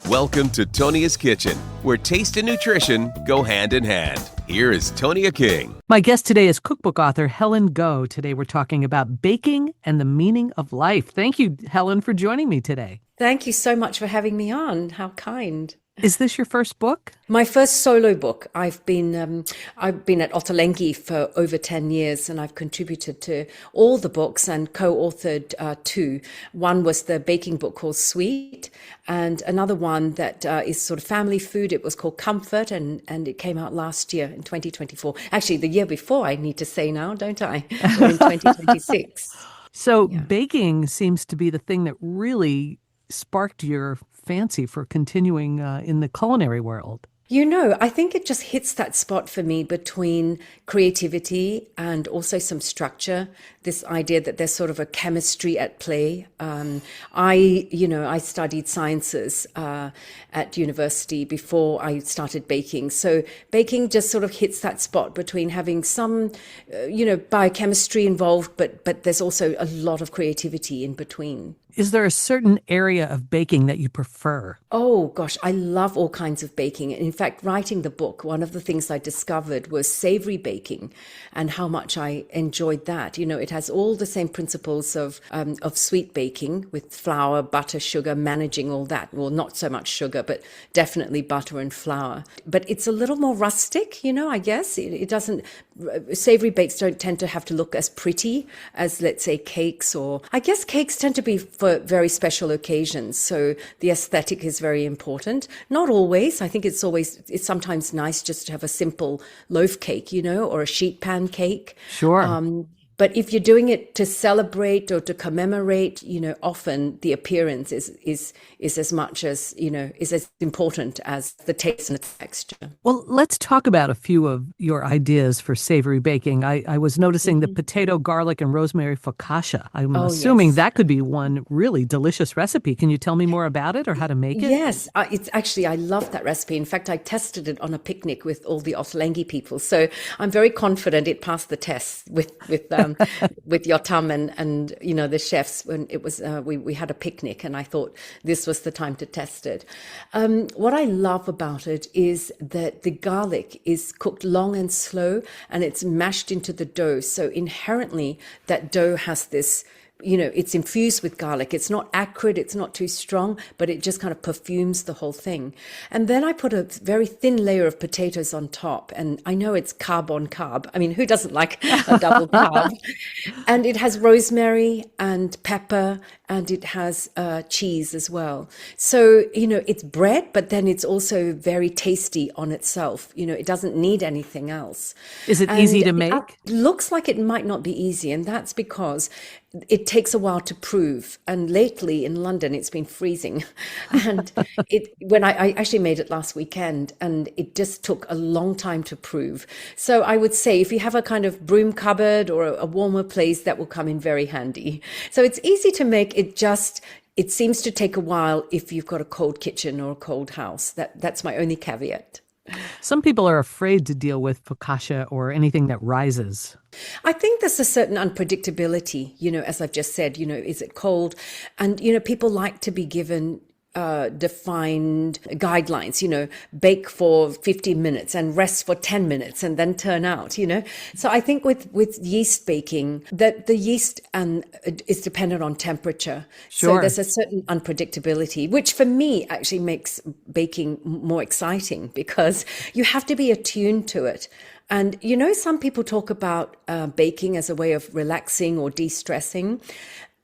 Welcome to Tonia's Kitchen, where taste and nutrition go hand in hand. Here is Tonia King. My guest today is cookbook author Helen Goh. Today we're talking about baking and the meaning of life. Thank you, Helen, for joining me today. Thank you so much for having me on. How kind. Is this your first book? My first solo book. I've been at Ottolenghi for over 10 years, and I've contributed to all the books and co-authored two. One was the baking book called Sweet, and another one that is sort of family food. It was called Comfort, and it came out last year in 2024. Actually, the year before, I need to say now, don't I? We're in 2026. So baking seems to be the thing that really sparked your fancy for continuing in the culinary world. You know, I think it just hits that spot for me between creativity and also some structure, this idea that there's sort of a chemistry at play. I studied sciences at university before I started baking. So baking just sort of hits that spot between having some, biochemistry involved, but there's also a lot of creativity in between. Is there a certain area of baking that you prefer? Oh, gosh, I love all kinds of baking. In fact, writing the book, one of the things I discovered was savory baking and how much I enjoyed that. You know, it has all the same principles of sweet baking with flour, butter, sugar, managing all that. Well, not so much sugar, but definitely butter and flour. But it's a little more rustic, I guess. It doesn't, savory bakes don't tend to have to look as pretty as, let's say, cakes, or I guess cakes tend to be for very special occasions. So the aesthetic is very important. Not always. I think it's sometimes nice just to have a simple loaf cake, or a sheet pan cake. Sure. But if you're doing it to celebrate or to commemorate, often the appearance is as much as, is as important as the taste and the texture. Well, let's talk about a few of your ideas for savory baking. I was noticing the potato, garlic, and rosemary focaccia. I'm assuming that could be one really delicious recipe. Can you tell me more about it or how to make it? Yes, it's actually, I love that recipe. In fact, I tested it on a picnic with all the Ottolenghi people. So I'm very confident it passed the test with Yotam and the chefs when it was we had a picnic, and I thought this was the time to test it. What I love about it is that the garlic is cooked long and slow, and it's mashed into the dough. So inherently that dough has this, it's infused with garlic. It's not acrid, it's not too strong, but it just kind of perfumes the whole thing. And then I put a very thin layer of potatoes on top. And I know it's carb on carb. I mean, who doesn't like a double carb? And it has rosemary and pepper, and it has cheese as well. So, it's bread, but then it's also very tasty on itself. It doesn't need anything else. Is it easy to make? It looks like it might not be easy, and that's because it takes a while to prove. And lately in London, it's been freezing. And when I actually made it last weekend, and it just took a long time to prove. So I would say if you have a kind of broom cupboard or a warmer place, that will come in very handy. So it's easy to make. It seems to take a while if you've got a cold kitchen or a cold house. That's my only caveat. Some people are afraid to deal with focaccia or anything that rises. I think there's a certain unpredictability, as I've just said, is it cold? And, people like to be given defined guidelines, bake for 15 minutes and rest for 10 minutes and then turn out, So I think with yeast baking, that the yeast is dependent on temperature. Sure. So there's a certain unpredictability, which for me actually makes baking more exciting because you have to be attuned to it. And, some people talk about baking as a way of relaxing or de-stressing.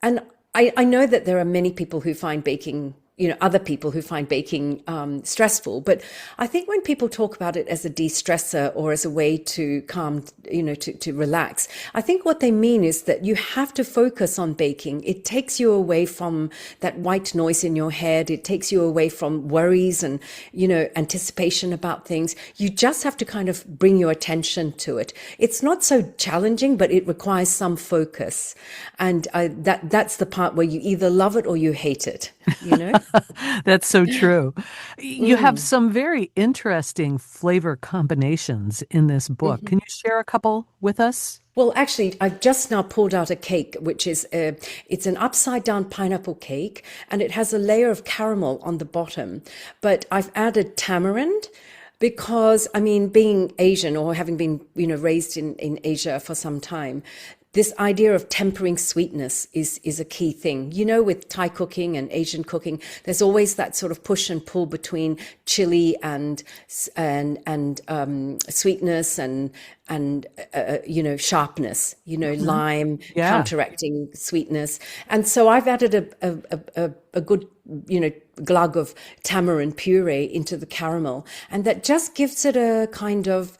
And I know that there are many people who find baking other people who find baking stressful. But I think when people talk about it as a de-stressor or as a way to calm, to relax, I think what they mean is that you have to focus on baking. It takes you away from that white noise in your head. It takes you away from worries and, anticipation about things. You just have to kind of bring your attention to it. It's not so challenging, but it requires some focus. And that's the part where you either love it or you hate it. you know? That's so true. You have some very interesting flavor combinations in this book. Can you share a couple with us? Well, actually, I've just now pulled out a cake, which is it's an upside down pineapple cake, and it has a layer of caramel on the bottom. But I've added tamarind because, I mean, being Asian or having been, raised in Asia for some time, this idea of tempering sweetness is a key thing. With Thai cooking and Asian cooking, there's always that sort of push and pull between chili and sweetness and sharpness. Lime counteracting sweetness, and so I've added a good glug of tamarind puree into the caramel, and that just gives it a kind of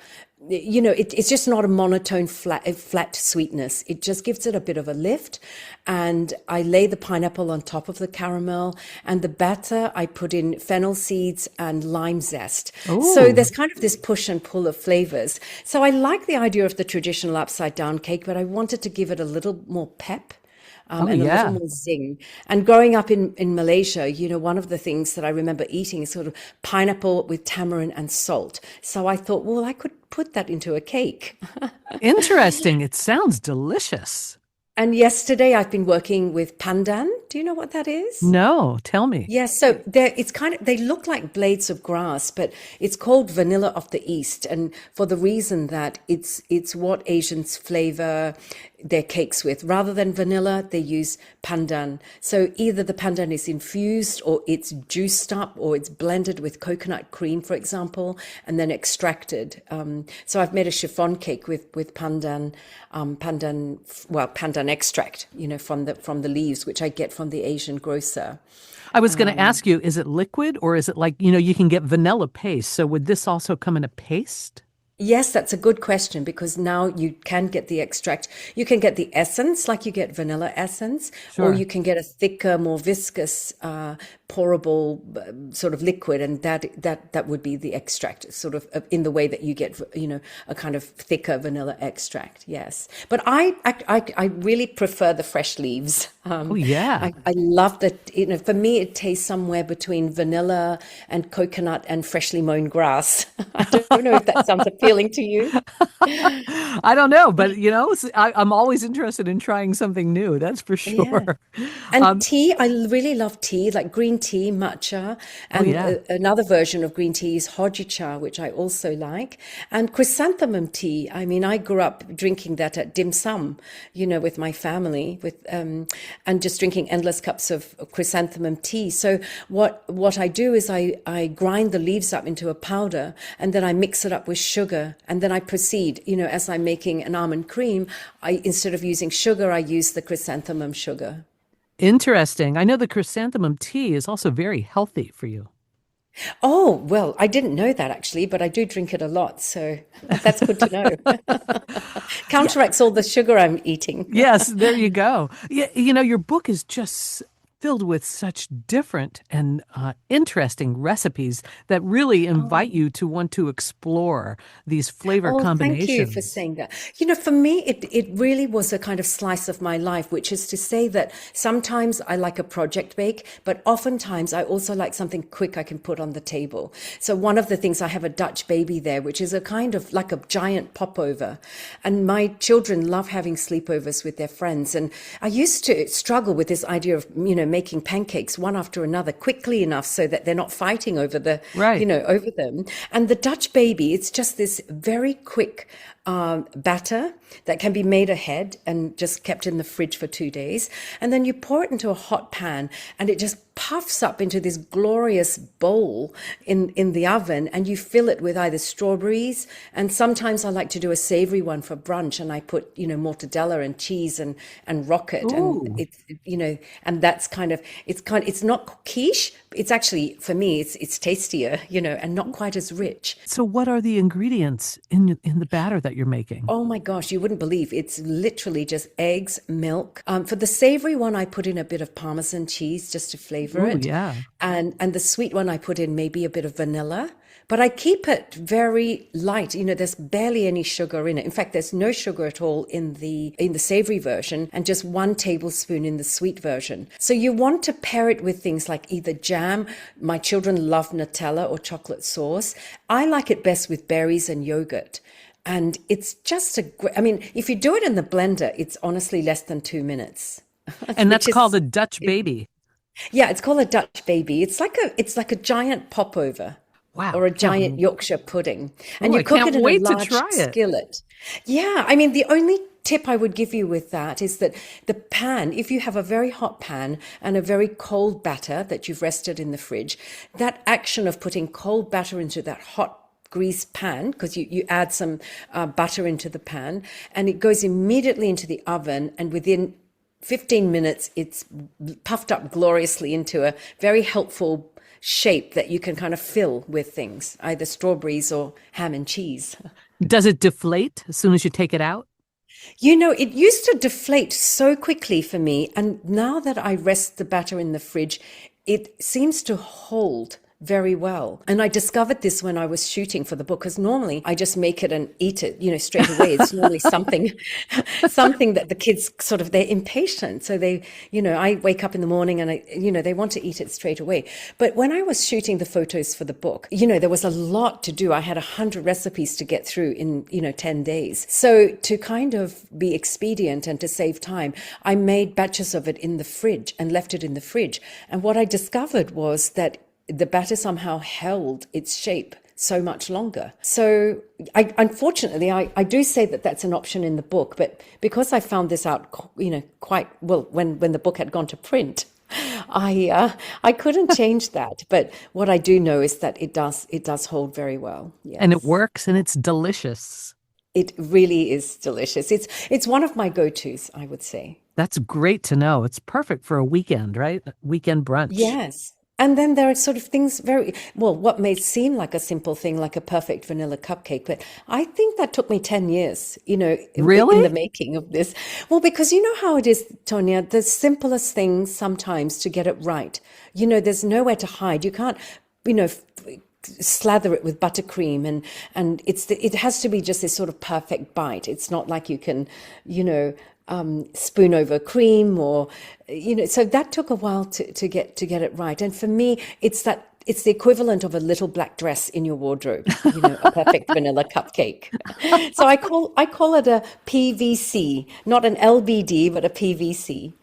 it's just not a monotone flat sweetness. It just gives it a bit of a lift. And I lay the pineapple on top of the caramel, and the batter I put in fennel seeds and lime zest. Ooh. So there's kind of this push and pull of flavors. So I like the idea of the traditional upside down cake, but I wanted to give it a little more pep. And a little more zing. And growing up in Malaysia, one of the things that I remember eating is sort of pineapple with tamarind and salt. So I thought, well, I could put that into a cake. Interesting. It sounds delicious. And yesterday I've been working with pandan. Do you know what that is? No, tell me. Yes, so they look like blades of grass, but it's called vanilla of the East, and for the reason that it's what Asians flavor their cakes with. Rather than vanilla, they use pandan. So either the pandan is infused, or it's juiced up, or it's blended with coconut cream, for example, and then extracted. So I've made a chiffon cake with pandan extract, from the leaves, which I get from the Asian grocer. I was going to ask you, is it liquid, or is it like, you can get vanilla paste? So would this also come in a paste? Yes, that's a good question, because now you can get the extract. You can get the essence, like you get vanilla essence, or you can get a thicker, more viscous, pourable sort of liquid, and that would be the extract, sort of in the way that you get, a kind of thicker vanilla extract. Yes, but I really prefer the fresh leaves. I love that. For me, it tastes somewhere between vanilla and coconut and freshly mown grass. I don't know if that sounds appealing to you. I don't know, but I'm always interested in trying something new. That's for sure. Yeah. And tea, I really love tea, like green tea, matcha, and another version of green tea is hojicha, which I also like, and chrysanthemum tea. I mean, I grew up drinking that at dim sum, with my family, and just drinking endless cups of chrysanthemum tea. So what I do is I grind the leaves up into a powder, and then I mix it up with sugar, and then I proceed, as I'm making an almond cream, instead of using sugar, I use the chrysanthemum sugar. Interesting. I know the chrysanthemum tea is also very healthy for you. Oh, well, I didn't know that actually, but I do drink it a lot. So that's good to know. Counteracts all the sugar I'm eating. Yes, there you go. Yeah, your book is just filled with such different and interesting recipes that really invite you to want to explore these flavor combinations. Thank you for saying that. For me, it really was a kind of slice of my life, which is to say that sometimes I like a project bake, but oftentimes I also like something quick I can put on the table. So one of the things, I have a Dutch baby there, which is a kind of like a giant popover. And my children love having sleepovers with their friends. And I used to struggle with this idea of, making pancakes one after another quickly enough so that they're not fighting over over them. And the Dutch baby, it's just this very quick batter that can be made ahead and just kept in the fridge for 2 days. And then you pour it into a hot pan, and it just puffs up into this glorious bowl in the oven, and you fill it with either strawberries, and sometimes I like to do a savory one for brunch, and I put mortadella and cheese and rocket. Ooh. And it's and that's it's not quiche. It's actually, for me, it's tastier, and not quite as rich. So what are the ingredients in the batter that that you're making? Oh my gosh, you wouldn't believe it's literally just eggs, milk. For the savory one, I put in a bit of Parmesan cheese just to flavor Oh, it. yeah. And the sweet one, I put in maybe a bit of vanilla. But I keep it very light. There's barely any sugar in it. In fact, there's no sugar at all in the savory version, and just 1 tablespoon in the sweet version. So you want to pair it with things like either jam. My children love Nutella or chocolate sauce. I like it best with berries and yogurt. And it's just if you do it in the blender, it's honestly less than 2 minutes. And that's called a Dutch baby. Yeah, it's called a Dutch baby. It's like a giant popover. Wow. Or a giant Yorkshire pudding. And you I cook can't it in a wait to large try it. skillet. Yeah, the only tip I would give you with that is that the pan, if you have a very hot pan and a very cold batter that you've rested in the fridge, that action of putting cold batter into that hot grease pan, because you add some butter into the pan, and it goes immediately into the oven, and within 15 minutes, it's puffed up gloriously into a very helpful shape that you can kind of fill with things, either strawberries or ham and cheese. Does it deflate as soon as you take it out? It used to deflate so quickly for me. And now that I rest the batter in the fridge, it seems to hold very well. And I discovered this when I was shooting for the book, because normally I just make it and eat it, straight away. It's normally something that the kids they're impatient. So they, I wake up in the morning and they want to eat it straight away. But when I was shooting the photos for the book, there was a lot to do. I had 100 recipes to get through in, 10 days. So to kind of be expedient and to save time, I made batches of it in the fridge and left it in the fridge. And what I discovered was that the batter somehow held its shape so much longer. So unfortunately, I do say that that's an option in the book, but because I found this out, quite well when the book had gone to print, I couldn't change that. But what I do know is that it does hold very well. Yes. And it works, and it's delicious. It really is delicious. It's one of my go-tos, I would say. That's great to know. It's perfect for a weekend, right? Weekend brunch. Yes. And then there are things what may seem like a simple thing, like a perfect vanilla cupcake, but I think that took me 10 years, Really? in the making of this. Well, because you know how it is, Tonya, the simplest things sometimes to get it right. There's nowhere to hide. You can't, slather it with buttercream and it has to be just this sort of perfect bite. It's not like you can, spoon over cream or, so that took a while to get it right. And for me, it's the equivalent of a little black dress in your wardrobe, a perfect vanilla cupcake. So I call it a PVC, not an LBD, but a PVC.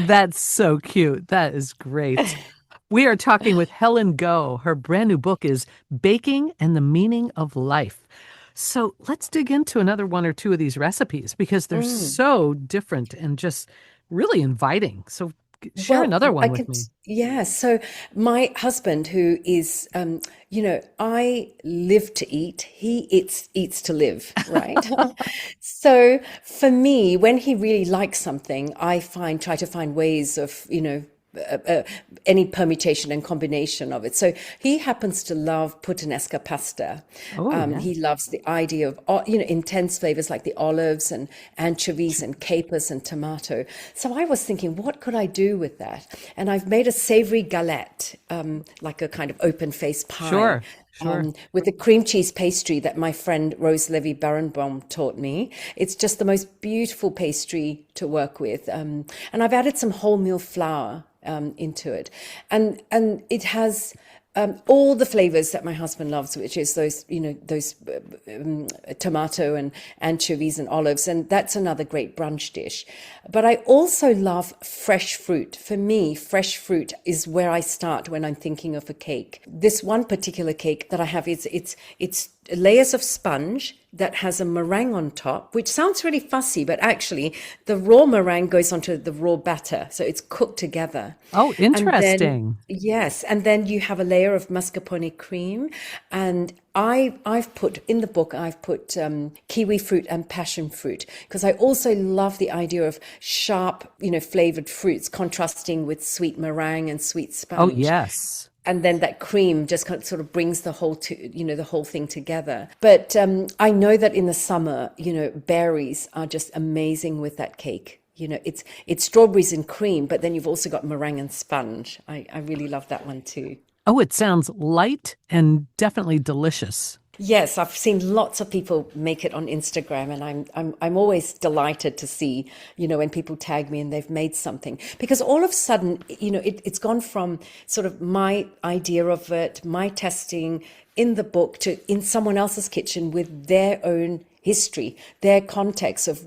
That's so cute. That is great. We are talking with Helen Goh. Her brand new book is Baking and the Meaning of Life. So let's dig into another one or two of these recipes because they're so different and just really inviting. So share another one with me. Yeah. So my husband, who is, I live to eat. He eats to live, right? So for me, when he really likes something, I try to find ways of, any permutation and combination of it. So he happens to love puttanesca pasta. He loves the idea of, intense flavors like the olives and anchovies and capers and tomato. So I was thinking, what could I do with that? And I've made a savory galette, like a kind of open-faced pie. Sure. With the cream cheese pastry that my friend Rose Levy-Barenbaum taught me. It's just the most beautiful pastry to work with. And I've added some wholemeal flour into it. And it has all the flavors that my husband loves, which is those tomato and anchovies and olives. And that's another great brunch dish. But I also love fresh fruit. For me, fresh fruit is where I start when I'm thinking of a cake. This one particular cake that I have, it's layers of sponge that has a meringue on top, which sounds really fussy, but actually the raw meringue goes onto the raw batter. So it's cooked together. Oh, interesting. Yes. And then you have a layer of mascarpone cream. And I've put, in the book, kiwi fruit and passion fruit, because I also love the idea of sharp, flavored fruits contrasting with sweet meringue and sweet sponge. Oh, yes. and then that cream just kind of sort of brings the whole the whole thing together. But I know that in the summer, berries are just amazing with that cake. It's strawberries and cream, but then you've also got meringue and sponge. I really love that one too. Oh, it sounds light and definitely delicious. Yes, I've seen lots of people make it on Instagram, and I'm always delighted to see, when people tag me and they've made something, because all of a sudden, it's gone from sort of my idea of it, my testing in the book, to in someone else's kitchen with their own history, their context of,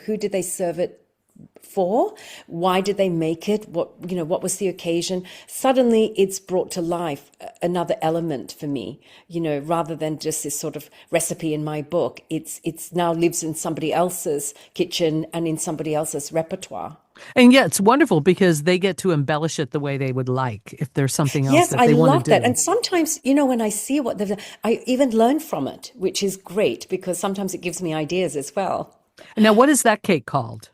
who did they serve it for? Why did they make it? What was the occasion? Suddenly it's brought to life another element for me, rather than just this sort of recipe in my book. It's now lives in somebody else's kitchen and in somebody else's repertoire. And yeah, it's wonderful because they get to embellish it the way they would like if there's something else that they want to do. Yes, I love that. And sometimes, when I see what they've done, I even learn from it, which is great because sometimes it gives me ideas as well. Now, what is that cake called?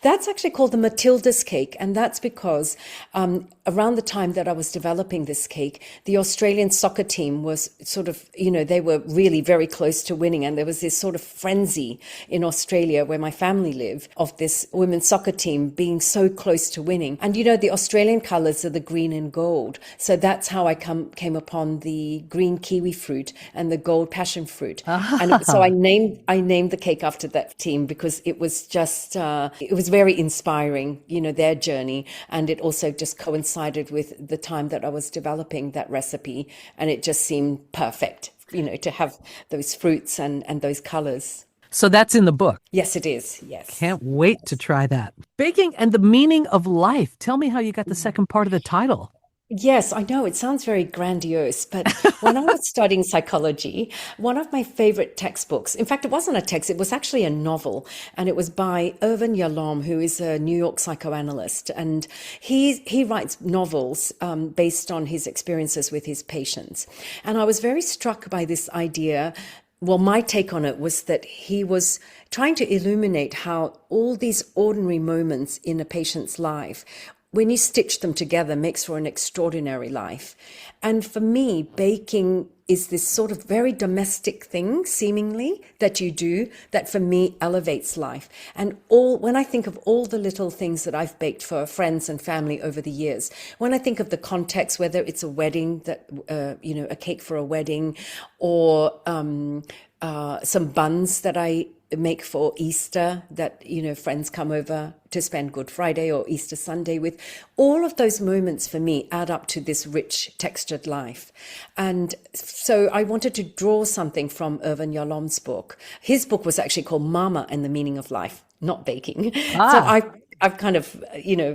That's actually called the Matilda's cake, and that's because around the time that I was developing this cake, the Australian soccer team was sort of, they were really very close to winning, and there was this sort of frenzy in Australia where my family live of this women's soccer team being so close to winning. And the Australian colours are the green and gold, so that's how I came upon the green kiwi fruit and the gold passion fruit. And so I named the cake after that team because it was just it was very inspiring, their journey. And it also just coincided with the time that I was developing that recipe. And it just seemed perfect, to have those fruits and those colors. So that's in the book. Yes, it is. Yes. Can't wait to try that. Baking and the meaning of life. Tell me how you got the second part of the title. Yes, I know it sounds very grandiose, but when I was studying psychology, one of my favorite textbooks, in fact, it wasn't a text, it was actually a novel, and it was by Irvin Yalom, who is a New York psychoanalyst, and he writes novels based on his experiences with his patients. And I was very struck by this idea. Well, my take on it was that he was trying to illuminate how all these ordinary moments in a patient's life, when you stitch them together, makes for an extraordinary life. And for me, baking is this sort of very domestic thing, seemingly, that you do, that for me elevates life. And when I think of all the little things that I've baked for friends and family over the years, when I think of the context, whether it's a wedding, a cake for a wedding, or some buns that I make for Easter that, friends come over to spend Good Friday or Easter Sunday with. All of those moments for me add up to this rich, textured life. And so I wanted to draw something from Irvin Yalom's book. His book was actually called Mama and the Meaning of Life, not baking. So I've kind of,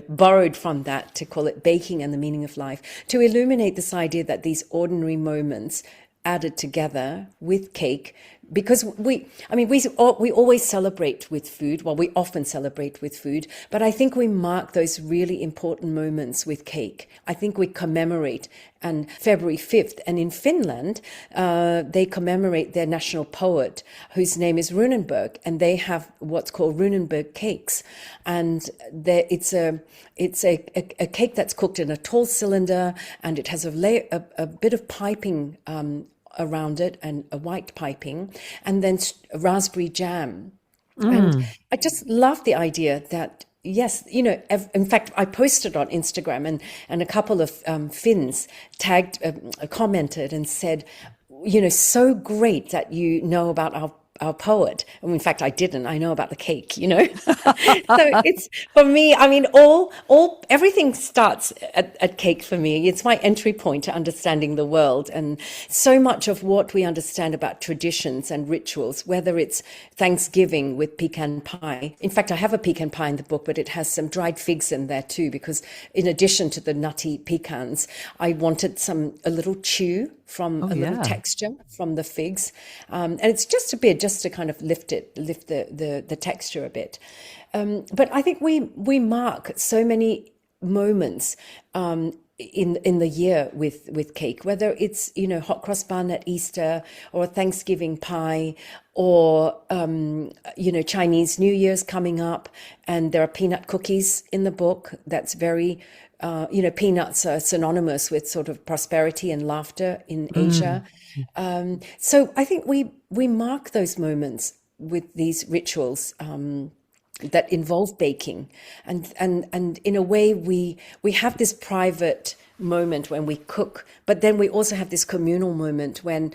borrowed from that to call it Baking and the Meaning of Life, to illuminate this idea that these ordinary moments added together with cake, because we always celebrate with food. Well, we often celebrate with food, but I think we mark those really important moments with cake. I think we commemorate, and February 5th, and in Finland, they commemorate their national poet, whose name is Runeberg, and they have what's called Runeberg cakes. And it's a cake that's cooked in a tall cylinder, and it has a bit of piping around it, and a white piping, and then raspberry jam. And I just love the idea that, yes, in fact, I posted on Instagram, and a couple of Finns commented and said, so great that you know about our poet. And in fact, I didn't. I know about the cake, So it's, for me, everything starts at cake for me. It's my entry point to understanding the world. And so much of what we understand about traditions and rituals, whether it's Thanksgiving with pecan pie. In fact, I have a pecan pie in the book, but it has some dried figs in there too, because in addition to the nutty pecans, I wanted a little chew from little texture from the figs. And it's just to kind of lift the texture a bit. But I think we mark so many moments in the year with cake, whether it's, hot cross bun at Easter, or a Thanksgiving pie, or, Chinese New Year's coming up, and there are peanut cookies in the book. That's very peanuts are synonymous with sort of prosperity and laughter in Asia. So I think we mark those moments with these rituals that involve baking, and in a way we have this private moment when we cook, but then we also have this communal moment when,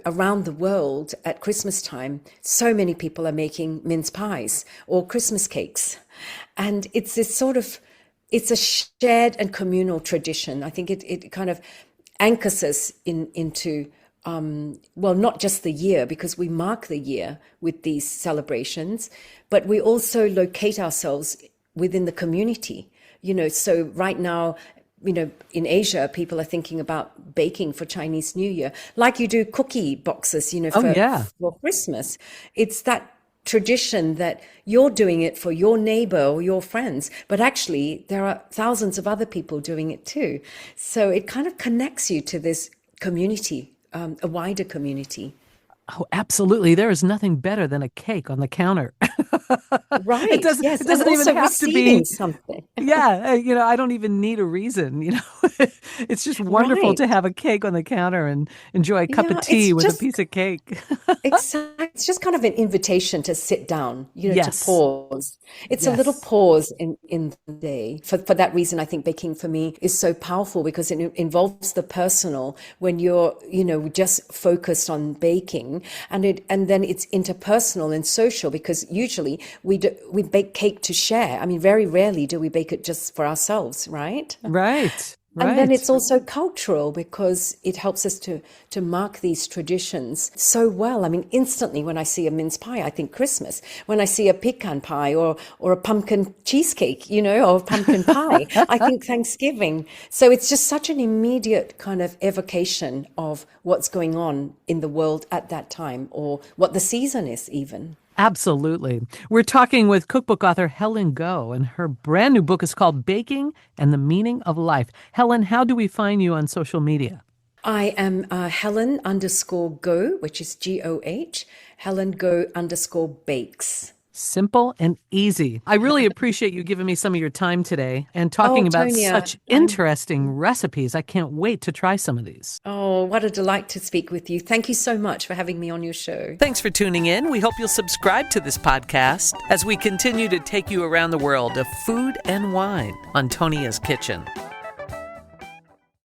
around the world at Christmas time, so many people are making mince pies or Christmas cakes, and it's this sort of, it's a shared and communal tradition. I think it kind of anchors us into not just the year, because we mark the year with these celebrations, but we also locate ourselves within the community. So right now, in Asia, people are thinking about baking for Chinese New Year, like you do cookie boxes, for Christmas. It's that tradition that you're doing it for your neighbor or your friends, but actually there are thousands of other people doing it too. So it kind of connects you to this community, a wider community. Oh, absolutely. There is nothing better than a cake on the counter. Right. It doesn't even have to be something. Yeah. I don't even need a reason, It's just wonderful to have a cake on the counter and enjoy a cup of tea with a piece of cake. Exactly. It's just kind of an invitation to sit down, Yes. to pause. It's a little pause in the day. For that reason, I think baking for me is so powerful, because it involves the personal when you're, just focused on baking, and then it's interpersonal and social, because usually we bake cake to share. I mean, very rarely do we bake it just for ourselves, right? Right. And then it's also cultural, because it helps us to mark these traditions so well. I mean, instantly when I see a mince pie, I think Christmas. When I see a pecan pie or a pumpkin cheesecake, or pumpkin pie, I think Thanksgiving. So it's just such an immediate kind of evocation of what's going on in the world at that time, or what the season is even. Absolutely. We're talking with cookbook author Helen Goh, and her brand new book is called Baking and the Meaning of Life. Helen, how do we find you on social media? I am Helen_Goh, which is Goh, Helen Goh_bakes. Simple and easy. I really appreciate you giving me some of your time today and talking about Tonya, such interesting recipes. I can't wait to try some of these. Oh, what a delight to speak with you. Thank you so much for having me on your show. Thanks for tuning in. We hope you'll subscribe to this podcast as we continue to take you around the world of food and wine on Tonia's Kitchen.